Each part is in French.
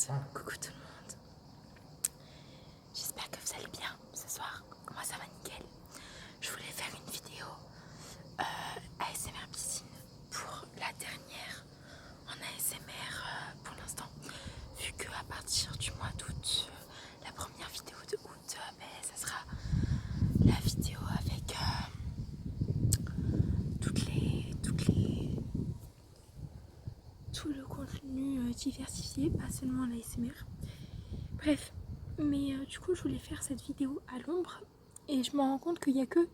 Coucou tout le monde. J'espère que vous allez bien ce soir. Moi ça va nickel. Je voulais faire une vidéo ASMR piscine pour la dernière en ASMR pour l'instant. Vu que à partir du mois d'août, la première vidéo de août, ça sera la vidéo avec tout le contenu diversifié, pas seulement l'ASMR. Bref, mais du coup je voulais faire cette vidéo à l'ombre et je me rends compte qu'il n'y a que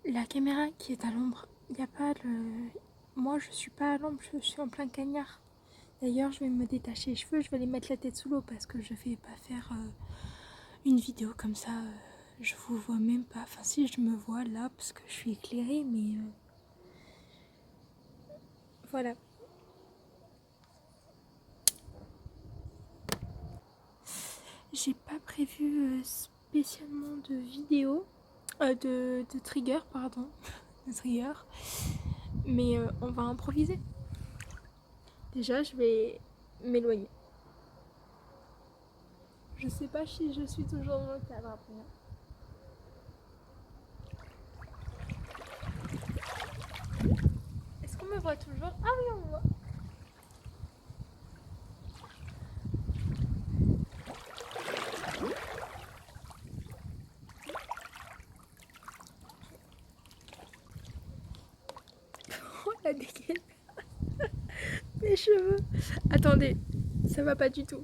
la caméra qui est à l'ombre. Il n'y a pas le... Moi je suis pas à l'ombre, je suis en plein cagnard. D'ailleurs je vais me détacher les cheveux, je vais les mettre la tête sous l'eau parce que je vais pas faire une vidéo comme ça. Je vous vois même pas, enfin si je me vois là parce que je suis éclairée mais voilà. J'ai pas prévu spécialement de vidéo, de trigger, pardon, de trigger, mais on va improviser. Déjà, je vais m'éloigner. Je sais pas si je suis toujours dans le cadre après. Est-ce qu'on me voit toujours? Ah oui, on me voit. Oh la dégaine. Mes cheveux. Attendez, ça va pas du tout.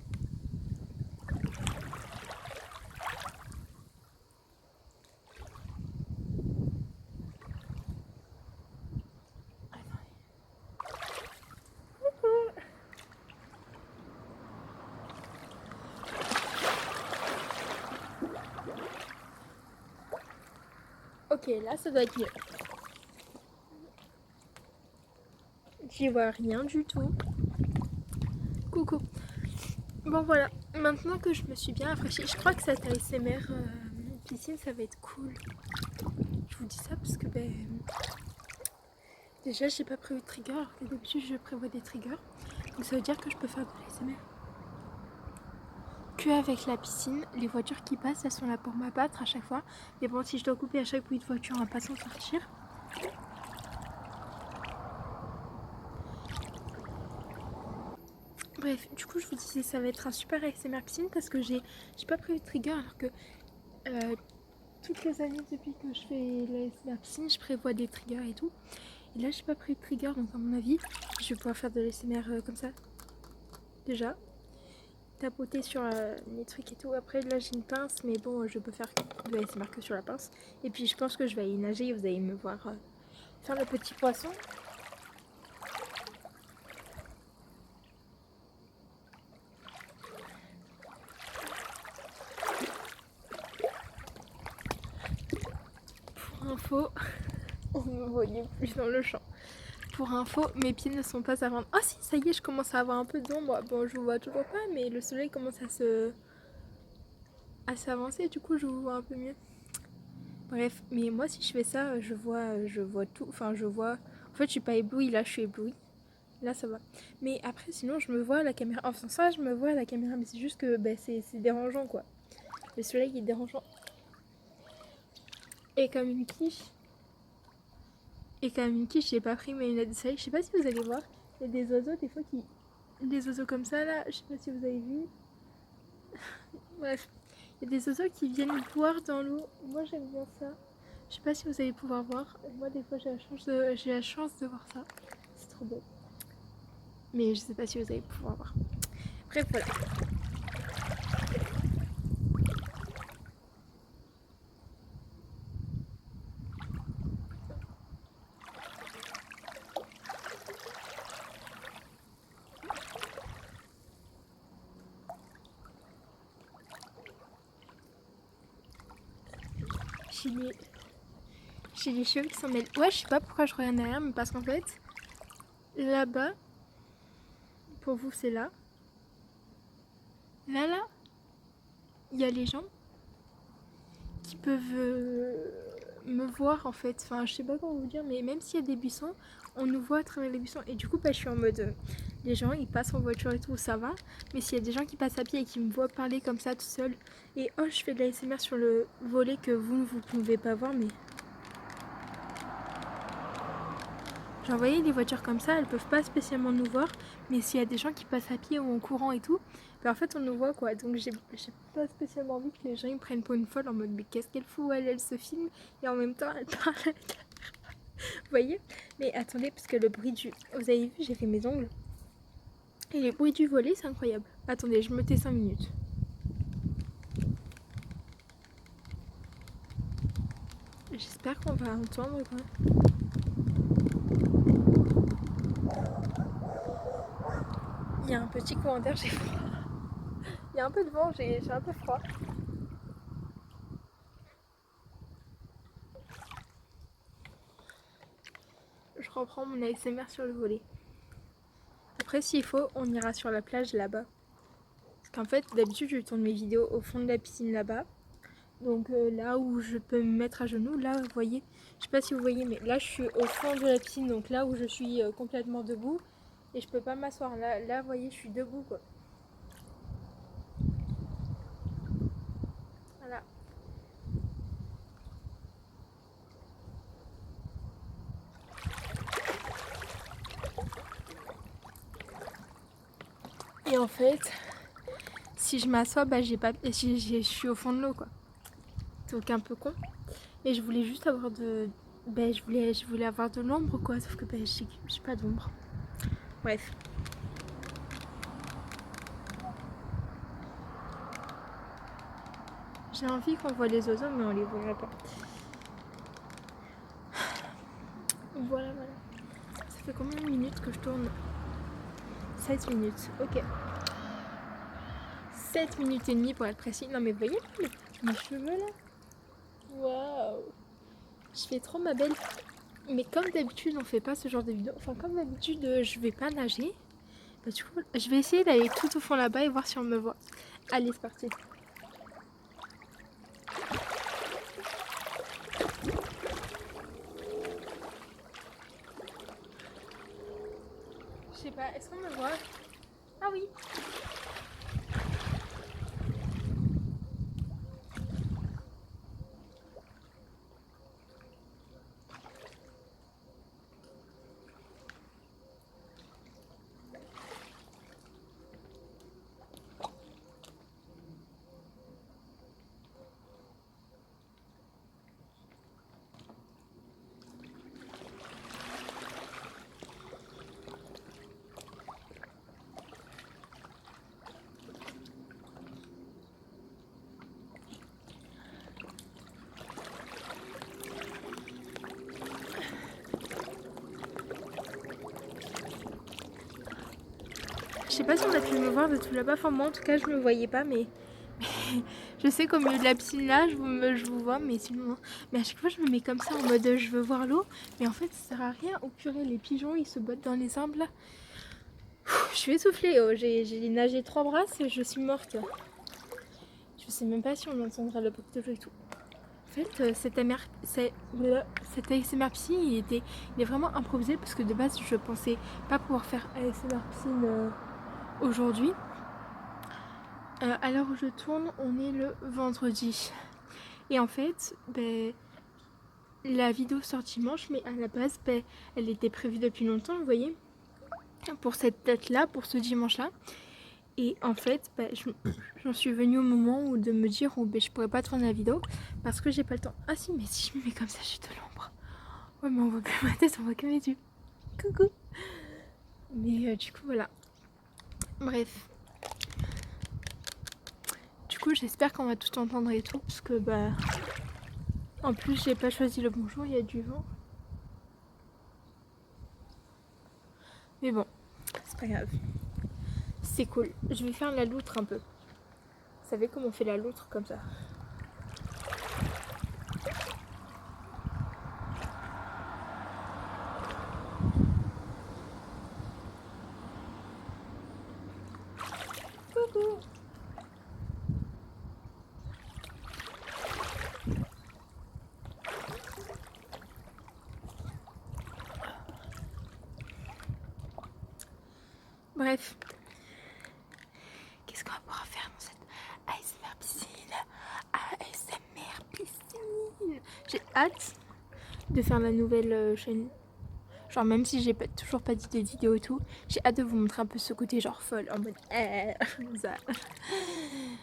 Ok, là ça doit être mieux. J'y vois rien du tout. Coucou. Bon voilà, maintenant que je me suis bien rafraîchie, je crois que cette ASMR piscine ça va être cool. Je vous dis ça parce que déjà j'ai pas prévu de trigger alors que d'habitude je prévois des triggers. Donc ça veut dire que je peux faire de l'ASMR. Que avec la piscine, les voitures qui passent elles sont là pour m'abattre à chaque fois. Mais bon, si je dois couper à chaque bruit de voiture, on va pas s'en sortir. Bref, du coup je vous disais ça va être un super ASMR piscine parce que j'ai pas prévu de trigger alors que toutes les années depuis que je fais l'ASMR piscine, je prévois des triggers et tout. Et là j'ai pas prévu de trigger donc à mon avis je vais pouvoir faire de l'ASMR comme ça. Déjà. Tapoter sur les trucs et tout. Après là j'ai une pince mais bon je peux faire de l'ASMR que sur la pince. Et puis je pense que je vais aller nager et vous allez me voir faire le petit poisson. Pour info, on me voyait plus dans le champ. Pour info, mes pieds ne sont pas à vendre. Ah si, ça y est, je commence à avoir un peu d'ombre. Bon, je vous vois toujours pas, mais le soleil commence à s'avancer. Du coup, je vous vois un peu mieux. Bref, mais moi, si je fais ça, je vois tout. Enfin, je vois. En fait, je suis pas éblouie. Là, je suis éblouie. Là, ça va. Mais après, sinon, je me vois à la caméra. En faisant ça, je me vois à la caméra. Mais c'est juste que c'est dérangeant, quoi. Le soleil est dérangeant. Et comme une quiche. J'ai pas pris mes lunettes de soleil. Je sais pas si vous allez voir. Il y a des oiseaux, des fois, qui. Des oiseaux comme ça, là. Je sais pas si vous avez vu. Bref. Il y a des oiseaux qui viennent boire dans l'eau. Moi, j'aime bien ça. Je sais pas si vous allez pouvoir voir. Moi, des fois, j'ai la chance de voir ça. C'est trop beau. Mais je sais pas si vous allez pouvoir voir. Bref, voilà. J'ai les cheveux qui s'en mêlent. Ouais, je sais pas pourquoi je regarde derrière, mais parce qu'en fait, là-bas, pour vous, c'est là. Là, il y a les gens qui peuvent me voir en fait. Enfin, je sais pas comment vous dire, mais même s'il y a des buissons, on nous voit à travers les buissons. Et du coup, je suis en mode les gens ils passent en voiture et tout, ça va. Mais s'il y a des gens qui passent à pied et qui me voient parler comme ça tout seul, et oh je fais de la SMR sur le volet que vous ne pouvez pas voir, mais genre, vous voyez, les voitures comme ça, elles peuvent pas spécialement nous voir, mais s'il y a des gens qui passent à pied ou en courant et tout, ben en fait on nous voit quoi. Donc j'ai pas spécialement envie que les gens ils me prennent pour une folle en mode mais qu'est-ce qu'elle fout, elle se filme et en même temps elle parle. Vous voyez? Mais attendez, parce que le bruit du... Vous avez vu, j'ai fait mes ongles. Et le bruit du volet, c'est incroyable. Attendez, je me tais 5 minutes. J'espère qu'on va entendre quoi. Il y a un petit courant d'air, j'ai froid. Il y a un peu de vent, j'ai un peu froid. Je reprends mon ASMR sur le volet. Après, s'il faut, on ira sur la plage là-bas. Parce qu'en fait, d'habitude, je tourne mes vidéos au fond de la piscine là-bas. Donc là où je peux me mettre à genoux, là, vous voyez, je sais pas si vous voyez, mais là, je suis au fond de la piscine. Donc là où je suis complètement debout. Et je peux pas m'asseoir. Là, vous voyez, je suis debout, quoi. Voilà. Et en fait, si je m'assois, bah, je suis au fond de l'eau, quoi. Donc un peu con. Et je voulais juste avoir de... Ben, je voulais avoir de l'ombre, quoi. Sauf que ben, j'ai pas d'ombre. Bref. J'ai envie qu'on voit les oiseaux, mais on les verra pas. Voilà. Ça fait combien de minutes que je tourne? 7 minutes, ok. 7 minutes et demie pour être précis. Non mais vous voyez mes cheveux là? Waouh! Je fais trop ma belle. Mais comme d'habitude on fait pas ce genre de vidéo. Enfin comme d'habitude je vais pas nager. Bah du coup je vais essayer d'aller tout au fond là-bas et voir si on me voit. Allez c'est parti. Je sais pas, est-ce qu'on me voit? Ah oui! Je sais pas si on a pu me voir de tout là-bas. Enfin, moi en tout cas, je me voyais pas, mais je sais qu'au milieu de la piscine là, je vous vois, mais sinon. Mais à chaque fois, je me mets comme ça en mode je veux voir l'eau, mais en fait, ça sert à rien. Oh purée, les pigeons ils se bottent dans les arbres là. Je suis essoufflée. Oh, j'ai nagé 3 brasses et je suis morte. Je sais même pas si on entendra le bruit de l'eau et tout. En fait, cette ASMR psy, il est vraiment improvisé parce que de base, je pensais pas pouvoir faire ASMR psy aujourd'hui. À l'heure où je tourne, on est le vendredi. Et en fait, ben, la vidéo sort dimanche, mais à la base, ben, elle était prévue depuis longtemps, vous voyez, pour cette date-là, pour ce dimanche-là. Et en fait, ben, j'en suis venue au moment où de me dire oh, ben, je pourrais pas tourner la vidéo parce que j'ai pas le temps. Ah si, mais si je me mets comme ça, j'ai de l'ombre. Ouais, mais on voit plus ma tête, on voit que mes yeux. Coucou. Mais du coup, voilà. Bref. Du coup, j'espère qu'on va tout entendre et tout, parce que bah... En plus, j'ai pas choisi le bon jour, il y a du vent. Mais bon, c'est pas grave. C'est cool. Je vais faire la loutre un peu. Vous savez comment on fait la loutre comme ça? Coucou. Bref. Qu'est-ce qu'on va pouvoir faire dans cette ASMR piscine? ASMR piscine. J'ai hâte de faire la nouvelle chaîne. Genre même si j'ai toujours pas d'idée de vidéo et tout, j'ai hâte de vous montrer un peu ce côté genre folle en mode ça.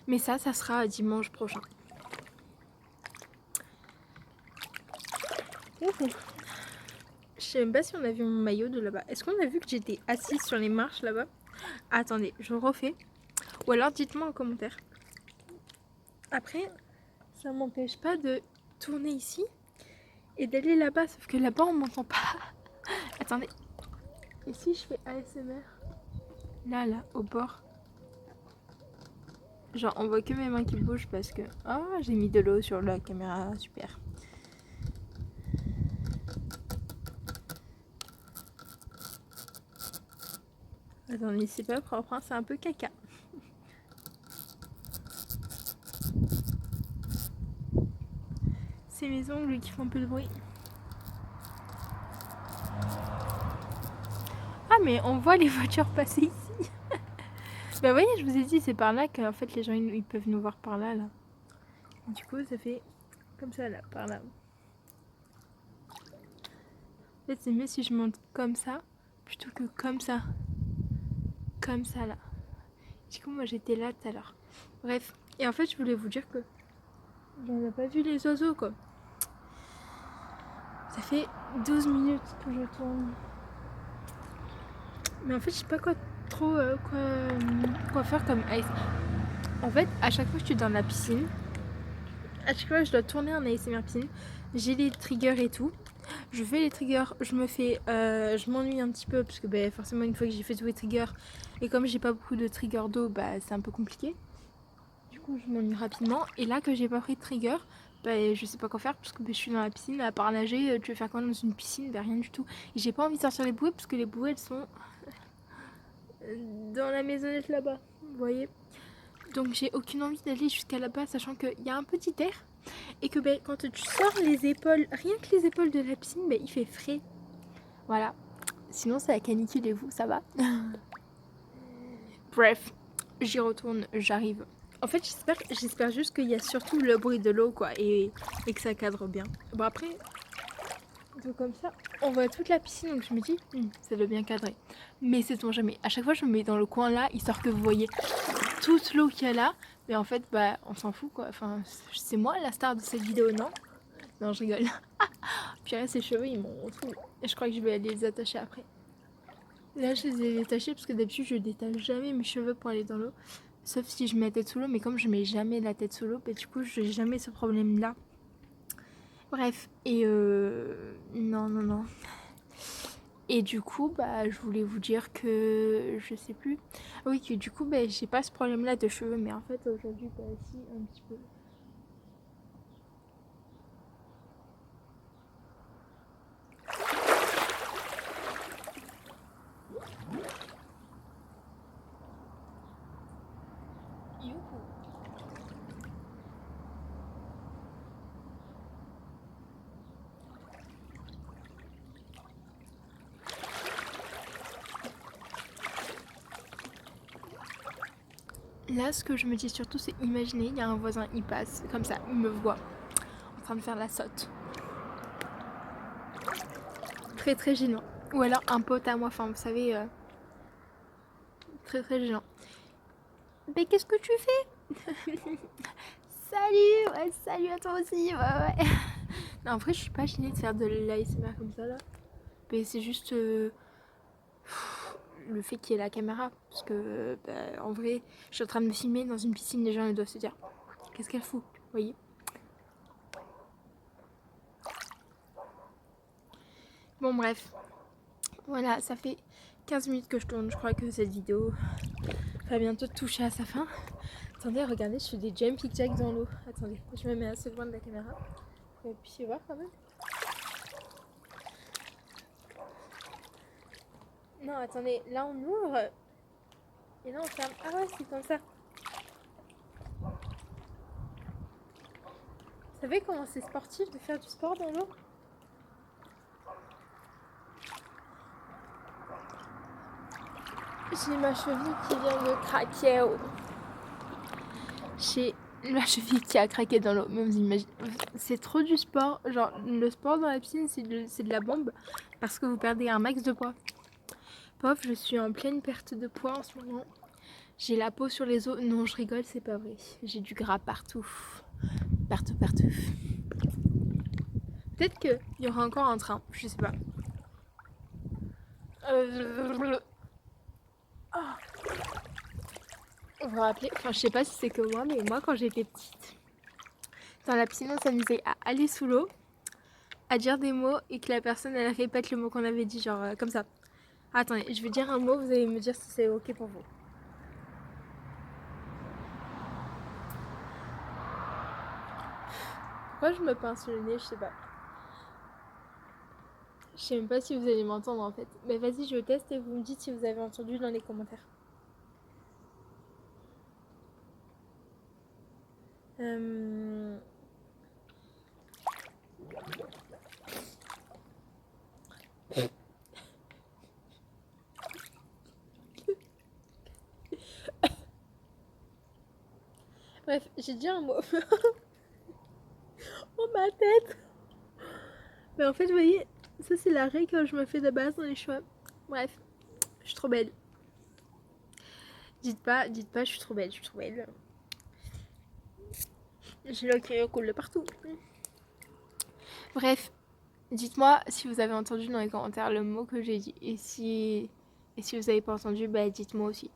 Mais ça sera dimanche prochain. Je sais même pas si on a vu mon maillot de là-bas. Est-ce qu'on a vu que j'étais assise sur les marches là-bas? Attendez, je refais. Ou alors dites-moi en commentaire. Après, ça m'empêche pas de tourner ici et d'aller là-bas. Sauf que là-bas, on m'entend pas. Attendez. Et si je fais ASMR? Là, au bord. Genre, on voit que mes mains qui bougent parce que... Oh, j'ai mis de l'eau sur la caméra. Super. Attendez, c'est pas propre, hein, c'est un peu caca. C'est mes ongles qui font un peu de bruit. Ah, mais on voit les voitures passer ici. Bah, vous voyez, je vous ai dit, c'est par là qu'en fait les gens ils peuvent nous voir par là. Du coup, ça fait comme ça, là, par là. En fait, c'est mieux si je monte comme ça plutôt que comme ça. Comme ça, là. Du coup, moi j'étais là tout à l'heure. Bref, et en fait, je voulais vous dire que j'en ai pas vu les oiseaux, quoi. Ça fait 12 minutes que je tourne. Mais en fait, je sais pas quoi faire comme ice. En fait, à chaque fois que je suis dans la piscine, à chaque fois que je dois tourner en ASMR piscine, j'ai les triggers et tout. Je fais les triggers, je m'ennuie un petit peu parce que bah, forcément une fois que j'ai fait tous les triggers et comme j'ai pas beaucoup de triggers d'eau, bah c'est un peu compliqué. Du coup, je m'ennuie rapidement. Et là que j'ai pas pris de trigger, bah je sais pas quoi faire parce que bah, je suis dans la piscine, à part nager, tu veux faire quoi dans une piscine? Bah rien du tout. Et j'ai pas envie de sortir les bouées parce que les bouées elles sont dans la maisonnette là-bas, vous voyez. Donc j'ai aucune envie d'aller jusqu'à là-bas, sachant qu'il y a un petit air et que ben, quand tu sors les épaules, rien que les épaules de la piscine, ben, il fait frais. Voilà. Sinon c'est la canicule et vous, ça va. Bref, j'y retourne, j'arrive. En fait, j'espère juste qu'il y a surtout le bruit de l'eau, quoi, et que ça cadre bien. Bon après, donc comme ça, on voit toute la piscine, donc je me dis, ça doit bien cadrer. Mais c'est-on jamais. À chaque fois, je me mets dans le coin là, histoire que vous voyez toute l'eau qu'il y a là. Mais en fait, bah, on s'en fout, quoi. Enfin, c'est moi la star de cette vidéo, non? Non, je rigole. Purée, ses cheveux, ils m'ont tout. Et je crois que je vais aller les attacher après. Là, je les ai détachés parce que d'habitude, je détache jamais mes cheveux pour aller dans l'eau. Sauf si je mets la tête sous l'eau, mais comme je mets jamais la tête sous l'eau, bah, du coup, j'ai jamais ce problème-là. Bref, et non. Et du coup, bah, je voulais vous dire que je sais plus. Oui, que du coup, bah, j'ai pas ce problème-là de cheveux, mais en fait, aujourd'hui, bah, si, un petit peu. Là, ce que je me dis surtout, c'est imaginer, il y a un voisin, il passe, comme ça, il me voit, en train de faire la sotte. Très très gênant. Ou alors un pote à moi, enfin, vous savez, très très gênant. Mais qu'est-ce que tu fais? Salut, ouais, salut à toi aussi, ouais. Non, en vrai, je suis pas gênée de faire de l'ASMR comme ça, là. Mais c'est juste le fait qu'il y ait la caméra. Parce que, bah, en vrai, je suis en train de me filmer dans une piscine, les gens ils doivent se dire qu'est-ce qu'elle fout, vous voyez. Bon, bref. Voilà, ça fait 15 minutes que je tourne. Je crois que cette vidéo va bientôt toucher à sa fin. Attendez, regardez, je fais des jumping jacks dans l'eau. Attendez, je me mets assez loin de la caméra. Vous puissiez voir quand même. Non, attendez, là on ouvre. Et là on ferme. Ah ouais, c'est comme ça. Vous savez comment c'est sportif de faire du sport dans l'eau? J'ai ma cheville qui vient de craquer. J'ai ma cheville qui a craqué dans l'eau. Mais vous imaginez, c'est trop du sport. Genre, le sport dans la piscine, c'est de la bombe. Parce que vous perdez un max de poids. Pauvre, je suis en pleine perte de poids en ce moment. J'ai la peau sur les os. Non, je rigole, c'est pas vrai. J'ai du gras partout. Partout, partout. Peut-être qu'il y aura encore un train. Je sais pas. Vous vous rappelez, enfin je sais pas si c'est que moi, mais moi quand j'étais petite, dans la piscine on s'amusait à aller sous l'eau, à dire des mots et que la personne elle a répète le mot qu'on avait dit, genre comme ça. Attendez, je vais dire un mot, vous allez me dire si c'est ok pour vous. Pourquoi je me pince le nez, je sais pas. Je sais même pas si vous allez m'entendre en fait. Mais vas-y, je teste et vous me dites si vous avez entendu dans les commentaires. Bref, j'ai dit un mot. Oh ma tête. Mais en fait, vous voyez, ça c'est la règle que je me fais de base dans les cheveux. Bref, je suis trop belle. Dites pas, je suis trop belle, je suis trop belle. J'ai l'œil qui coule de partout. Bref, dites-moi si vous avez entendu dans les commentaires le mot que j'ai dit. Et si vous n'avez pas entendu, bah dites-moi aussi.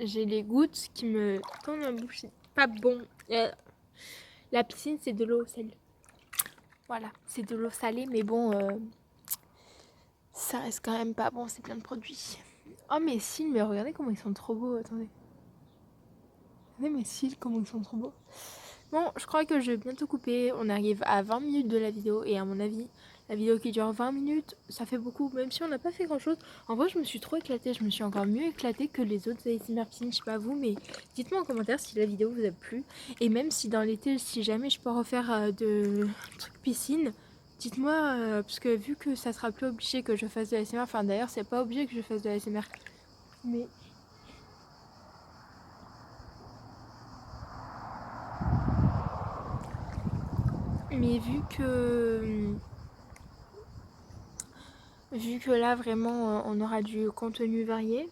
J'ai les gouttes qui me tendent la bouche. C'est pas bon. La piscine, c'est de l'eau salée. Voilà, c'est de l'eau salée, mais bon, ça reste quand même pas bon, c'est plein de produits. Oh mes cils, mais regardez comment ils sont trop beaux, attendez. Regardez mes cils, comment ils sont trop beaux. Bon, je crois que je vais bientôt couper. On arrive à 20 minutes de la vidéo. Et à mon avis, la vidéo qui dure 20 minutes, ça fait beaucoup. Même si on n'a pas fait grand chose. En vrai, je me suis trop éclatée. Je me suis encore mieux éclatée que les autres ASMR piscine. Je sais pas vous, mais dites-moi en commentaire si la vidéo vous a plu. Et même si dans l'été, si jamais je peux refaire de trucs piscine, dites-moi. Parce que vu que ça sera plus obligé que je fasse de l'ASMR. Enfin, d'ailleurs, c'est pas obligé que je fasse de l'ASMR. Mais vu que là vraiment on aura du contenu varié,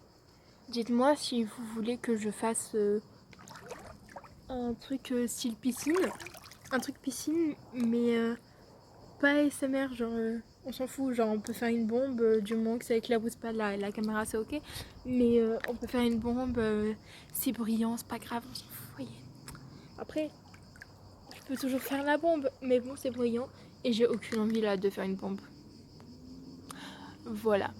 dites-moi si vous voulez que je fasse un truc style piscine, un truc piscine mais pas ASMR, genre on s'en fout, genre on peut faire une bombe du moment que ça éclabousse pas la caméra, c'est ok, mais on peut faire une bombe, c'est brillant, c'est pas grave, on s'en fout, voyez. Après je peux toujours faire la bombe, mais bon c'est brillant et j'ai aucune envie là de faire une bombe. Voilà.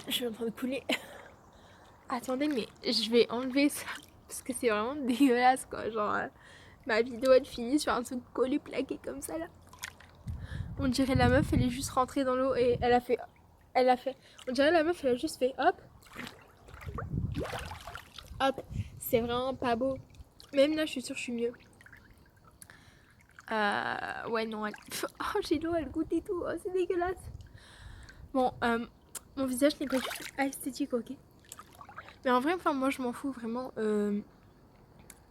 Je suis en train de couler. Attendez, mais je vais enlever ça parce que c'est vraiment dégueulasse quoi. Genre, ma vidéo elle finit sur un truc collé plaqué comme ça là. On dirait la meuf elle est juste rentrée dans l'eau et elle a fait. On dirait la meuf elle a juste fait hop. Hop. C'est vraiment pas beau. Même là, je suis sûre que je suis mieux. Ouais, non, elle. Oh, j'ai l'eau, elle goûte et tout. Oh, c'est dégueulasse. Bon, mon visage n'est pas du tout esthétique, ok. Mais en vrai, enfin, moi je m'en fous vraiment.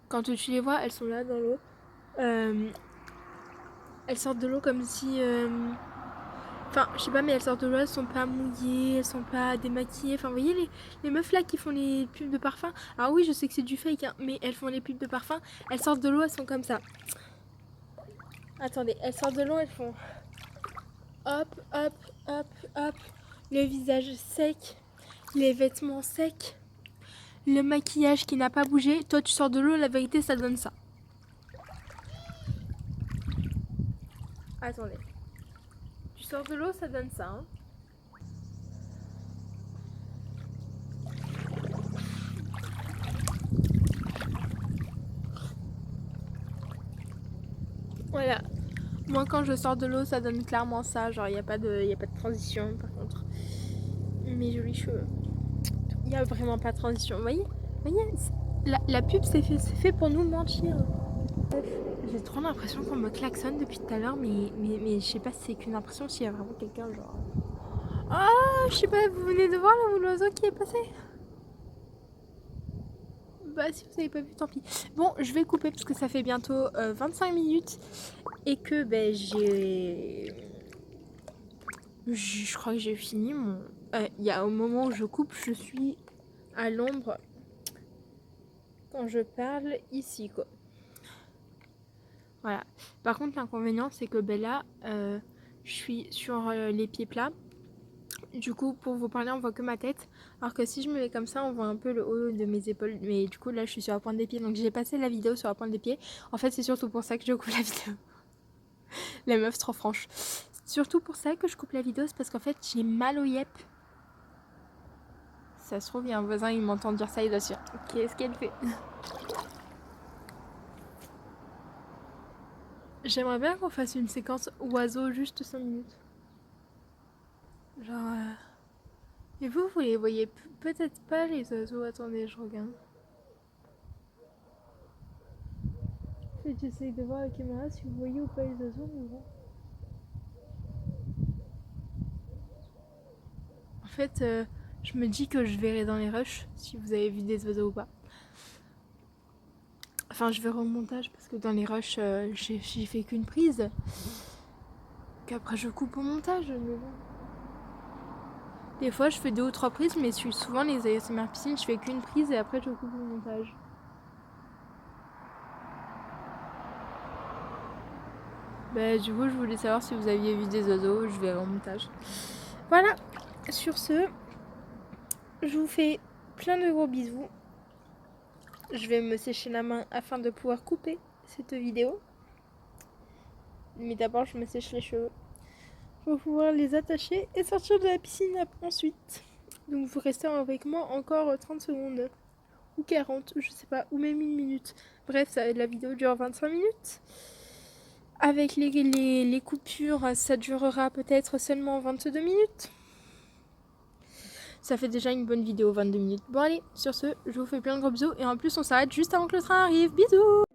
Quand tu les vois, elles sont là dans l'eau. Elles sortent de l'eau comme si. Enfin, je sais pas, mais elles sortent de l'eau, elles sont pas mouillées, elles sont pas démaquillées. Enfin, vous voyez les meufs là qui font les pubs de parfum. Alors oui, je sais que c'est du fake, hein, mais elles font les pubs de parfum. Elles sortent de l'eau, elles sont comme ça. Attendez, elles sortent de l'eau, elles font hop, hop, hop, hop. Le visage sec, les vêtements secs, le maquillage qui n'a pas bougé. Toi, tu sors de l'eau, la vérité, ça donne ça. Attendez. sors de l'eau, ça donne ça. Hein. Voilà. Moi, quand je sors de l'eau, ça donne clairement ça. Genre, il n'y a pas de transition, par contre. Mes jolis cheveux. Il n'y a vraiment pas de transition. Vous voyez, la pub, c'est fait pour nous mentir. Bref, j'ai trop l'impression qu'on me klaxonne depuis tout à l'heure, mais je sais pas si c'est qu'une impression, s'il y a vraiment quelqu'un, genre... Ah, je sais pas, vous venez de voir là où l'oiseau qui est passé? Bah, si vous avez pas vu, tant pis. Bon, je vais couper parce que ça fait bientôt 25 minutes et que ben je crois que j'ai fini mon... Il y a au moment où je coupe, je suis à l'ombre quand je parle ici, quoi. Voilà. Par contre, l'inconvénient, c'est que ben là, je suis sur les pieds plats. Du coup, pour vous parler, on voit que ma tête. Alors que si je me mets comme ça, on voit un peu le haut de mes épaules. Mais du coup, là, je suis sur la pointe des pieds. Donc, j'ai passé la vidéo sur la pointe des pieds. En fait, c'est surtout pour ça que je coupe la vidéo. La meuf trop franche. Surtout pour ça que je coupe la vidéo, c'est parce qu'en fait, j'ai mal au yep. Ça se trouve, il y a un voisin, il m'entend dire ça, il doit se dire qu'est-ce qu'elle fait? J'aimerais bien qu'on fasse une séquence oiseau juste 5 minutes. Genre... Et vous les voyez peut-être pas les oiseaux. Attendez, je regarde. En fait, j'essaye de voir la caméra si vous voyez ou pas les oiseaux, mais bon. En fait, je me dis que je verrai dans les rushs si vous avez vu des oiseaux ou pas. Enfin, je verrai au montage parce que dans les rushs, j'ai fait qu'une prise. Qu'après, je coupe au montage, mais bon. Des fois, je fais 2 ou 3 prises, mais souvent les ASMR piscine, je fais qu'une prise et après, je coupe au montage. Bah, du coup, je voulais savoir si vous aviez vu des oiseaux, je verrai au montage. Voilà, sur ce, je vous fais plein de gros bisous. Je vais me sécher la main afin de pouvoir couper cette vidéo. Mais d'abord, je me sèche les cheveux pour pouvoir les attacher et sortir de la piscine ensuite. Donc vous restez avec moi encore 30 secondes. Ou 40, je sais pas, ou même 1 minute. Bref, la vidéo dure 25 minutes. Avec les coupures, ça durera peut-être seulement 22 minutes. Ça fait déjà une bonne vidéo, 22 minutes. Bon allez, sur ce, je vous fais plein de gros bisous. Et en plus, on s'arrête juste avant que le train arrive. Bisous!